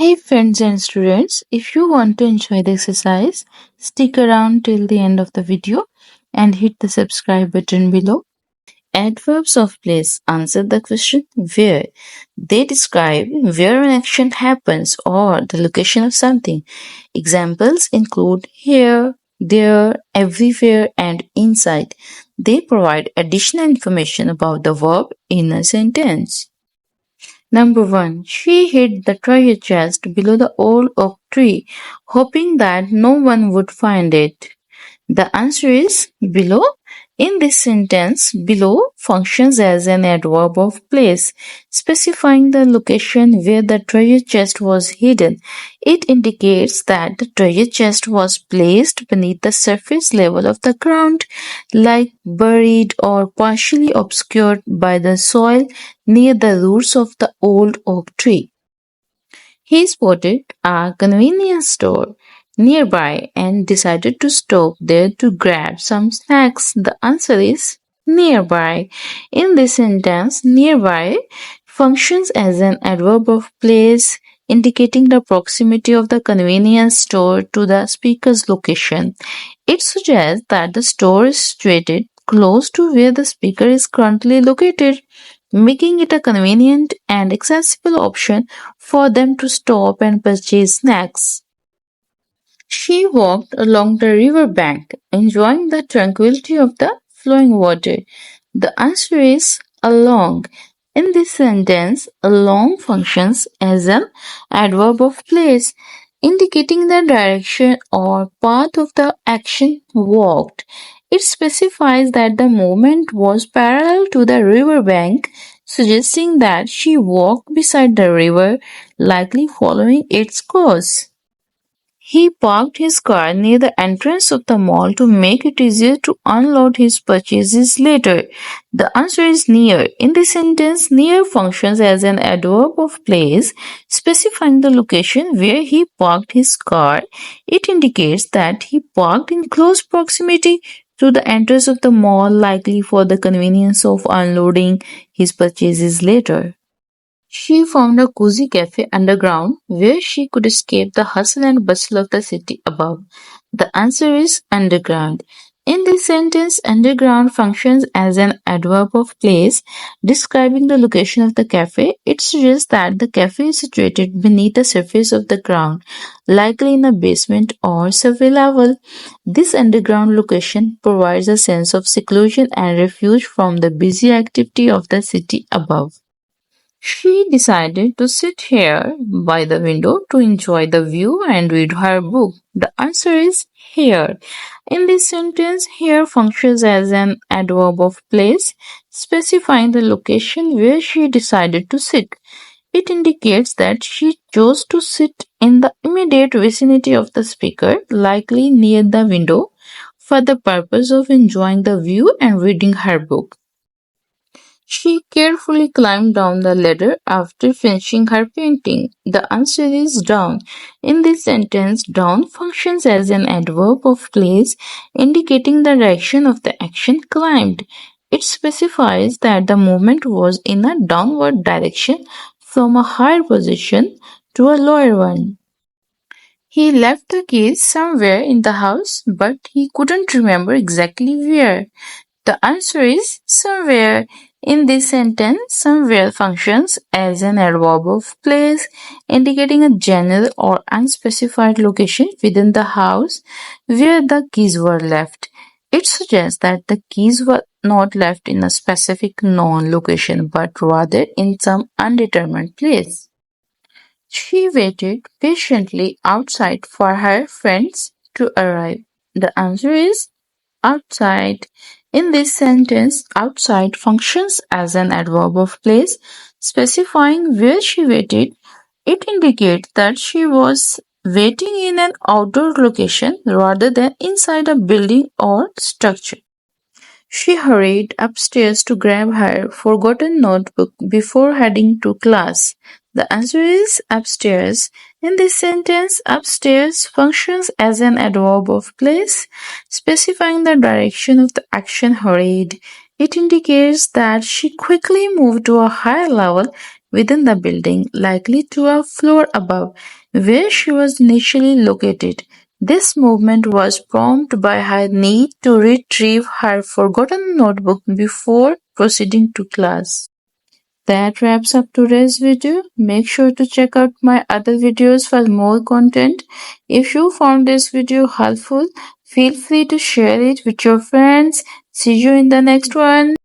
Hey friends and students, if you want to enjoy the exercise, stick around till the end of the video and hit the subscribe button below. Adverbs of place answer the question where. They describe where an action happens or the location of something. Examples include here, there, everywhere, and inside. They provide additional information about the verb in a sentence. Number 1. She hid the treasure chest below the old oak tree, hoping that no one would find it. The answer is below. In this sentence, below functions as an adverb of place, specifying the location where the treasure chest was hidden. It indicates that the treasure chest was placed beneath the surface level of the ground, like buried or partially obscured by the soil near the roots of the old oak tree. He spotted a convenience store nearby and decided to stop there to grab some snacks. The answer is nearby. In this sentence, nearby functions as an adverb of place, indicating the proximity of the convenience store to the speaker's location. It suggests that the store is situated close to where the speaker is currently located, making it a convenient and accessible option for them to stop and purchase snacks. She walked along the river bank, enjoying the tranquility of the flowing water. The answer is along. In this sentence, along functions as an adverb of place, indicating the direction or path of the action walked. It specifies that the movement was parallel to the river bank, suggesting that she walked beside the river, likely following its course. He parked his car near the entrance of the mall to make it easier to unload his purchases later. The answer is near. In this sentence, near functions as an adverb of place, specifying the location where he parked his car. It indicates that he parked in close proximity to the entrance of the mall, likely for the convenience of unloading his purchases later. She found a cozy cafe underground where she could escape the hustle and bustle of the city above. The answer is underground. In this sentence, underground functions as an adverb of place, describing the location of the cafe. It suggests that the cafe is situated beneath the surface of the ground, likely in a basement or subway level. This underground location provides a sense of seclusion and refuge from the busy activity of the city above. She decided to sit here by the window to enjoy the view and read her book. The answer is here. In this sentence, here functions as an adverb of place, specifying the location where she decided to sit. It indicates that she chose to sit in the immediate vicinity of the speaker, likely near the window, for the purpose of enjoying the view and reading her book. She carefully climbed down the ladder after finishing her painting. The answer is down. In this sentence, down functions as an adverb of place, indicating the direction of the action climbed. It specifies that the movement was in a downward direction from a higher position to a lower one. He left the keys somewhere in the house, but he couldn't remember exactly where. The answer is somewhere. In this sentence, somewhere functions as an adverb of place, indicating a general or unspecified location within the house where the keys were left. It suggests that the keys were not left in a specific known location, but rather in some undetermined place. She waited patiently outside for her friends to arrive. The answer is outside. In this sentence, outside functions as an adverb of place, specifying where she waited. It indicates that she was waiting in an outdoor location rather than inside a building or structure. She hurried upstairs to grab her forgotten notebook before heading to class. The answer is upstairs. In this sentence, upstairs functions as an adverb of place, specifying the direction of the action hurried. It indicates that she quickly moved to a higher level within the building, likely to a floor above where she was initially located. This movement was prompted by her need to retrieve her forgotten notebook before proceeding to class. That wraps up today's video. Make sure to check out my other videos for more content. If you found this video helpful, feel free to share it with your friends. See you in the next one.